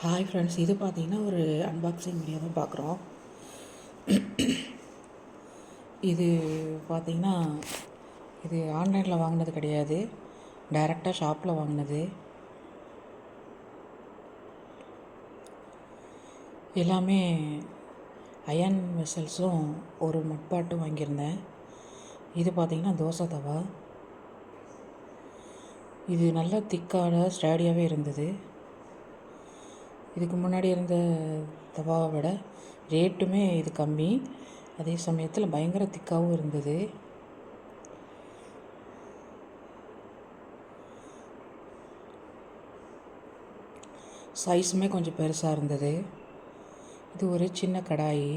Hi friends, இது பார்த்தீங்கன்னா ஒரு அன்பாக்சிங் வீடியோ தான் பார்க்குறோம். இது பார்த்தீங்கன்னா இது ஆன்லைனில் வாங்கினது கிடையாது, டைரெக்டாக ஷாப்பில் வாங்கினது. எல்லாமே அயன் வெசல்ஸும் ஒரு மட்பாட்டும் வாங்கியிருந்தேன். இது பார்த்தீங்கன்னா தோசை தவா. இது நல்ல திக்கான ஸ்டாடியாகவே இருந்தது. இதுக்கு முன்னாடி இருந்த தவாவை விட ரேட்டுமே இது கம்மி, அதே சமயத்தில் பயங்கர திக்காகவும் இருந்தது. சைஸுமே கொஞ்சம் பெருசாக இருந்தது. இது ஒரு சின்ன கடாய்.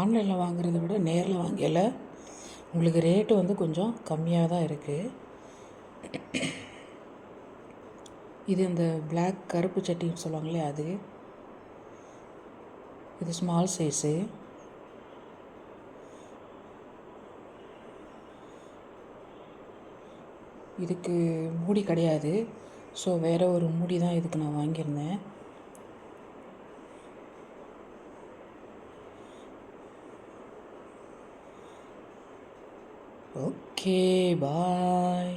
ஆன்லைனில் வாங்குறத விட நேரில் வாங்கல உங்களுக்கு ரேட்டு வந்து கொஞ்சம் கம்மியாக தான் இருக்குது. இது அந்த பிளாக் கருப்பு சட்டின்னு சொல்லுவாங்களே அது. இது ஸ்மால் சைஸு. இதுக்கு மூடி கிடையாது, ஸோ வேறு ஒரு மூடி தான் இதுக்கு நான் வாங்கியிருந்தேன். ஓகே, பாய்.